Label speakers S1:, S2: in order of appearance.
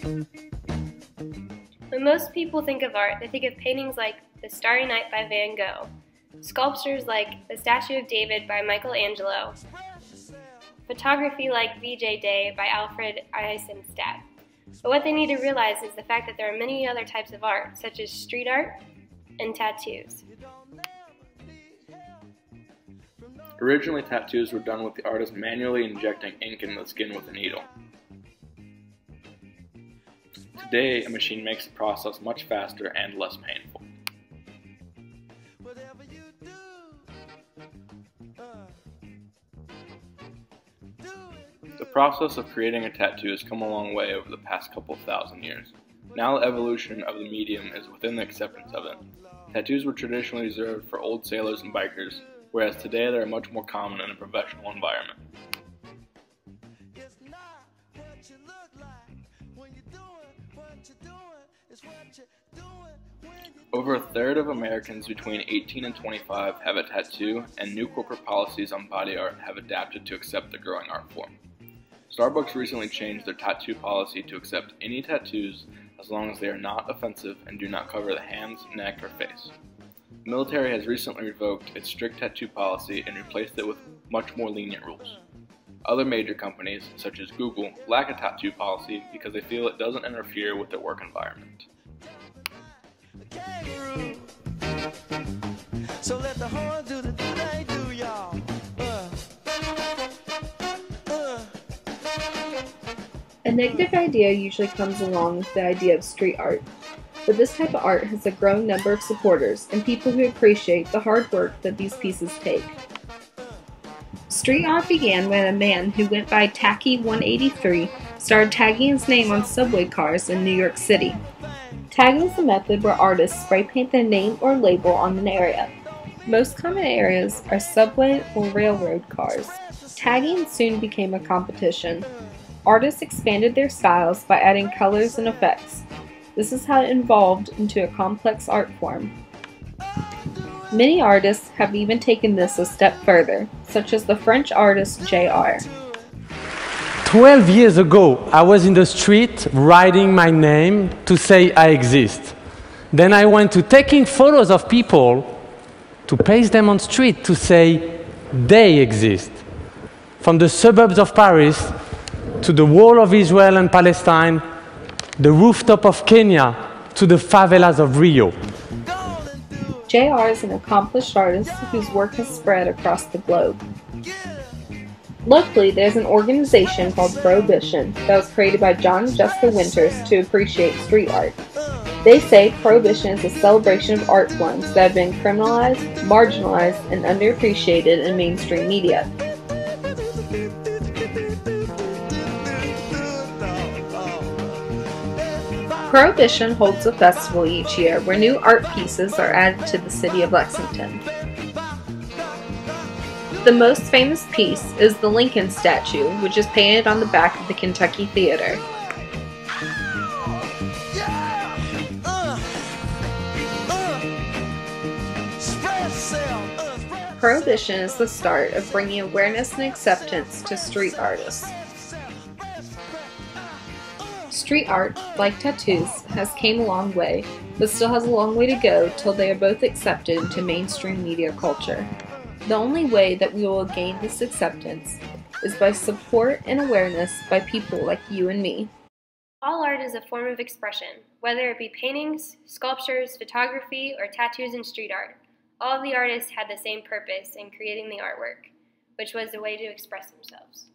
S1: When most people think of art, they think of paintings like The Starry Night by Van Gogh, sculptures like The Statue of David by Michelangelo, photography like VJ Day by Alfred Eisenstadt. But what they need to realize is the fact that there are many other types of art, such as street art and tattoos.
S2: Originally, tattoos were done with the artist manually injecting ink into the skin with a needle. Today, a machine makes the process much faster and less painful. The process of creating a tattoo has come a long way over the past couple of thousand years. Now the evolution of the medium is within the acceptance of it. Tattoos were traditionally reserved for old sailors and bikers, whereas today they are much more common in a professional environment. Over a third of Americans between 18 and 25 have a tattoo, and new corporate policies on body art have adapted to accept the growing art form. Starbucks recently changed their tattoo policy to accept any tattoos as long as they are not offensive and do not cover the hands, neck, or face. The military has recently revoked its strict tattoo policy and replaced it with much more lenient rules. Other major companies, such as Google, lack a tattoo policy because they feel it doesn't interfere with their work environment. So let the horn do the thing they do, y'all.
S3: A negative idea usually comes along with the idea of street art, but this type of art has a growing number of supporters and people who appreciate the hard work that these pieces take. Street art began when a man who went by Tacky 183 started tagging his name on subway cars in New York City. Tagging is a method where artists spray paint their name or label on an area. Most common areas are subway or railroad cars. Tagging soon became a competition. Artists expanded their styles by adding colors and effects. This is how it evolved into a complex art form. Many artists have even taken this a step further, such as the French artist J.R.
S4: 12 years ago, I was in the street writing my name to say I exist. Then I went to taking photos of people to paste them on street to say they exist. From the suburbs of Paris to the wall of Israel and Palestine, the rooftop of Kenya to the favelas of Rio.
S3: J.R. is an accomplished artist whose work has spread across the globe. Locally, there's an organization called Prohibition that was created by John and Jessica Winters to appreciate street art. They say Prohibition is a celebration of art forms that have been criminalized, marginalized, and underappreciated in mainstream media. Prohibition holds a festival each year where new art pieces are added to the city of Lexington. The most famous piece is the Lincoln statue, which is painted on the back of the Kentucky Theater. Prohibition is the start of bringing awareness and acceptance to street artists. Street art, like tattoos, has came a long way, but still has a long way to go till they are both accepted into mainstream media culture. The only way that we will gain this acceptance is by support and awareness by people like you and me.
S1: All art is a form of expression, whether it be paintings, sculptures, photography, or tattoos and street art. All of the artists had the same purpose in creating the artwork, which was a way to express themselves.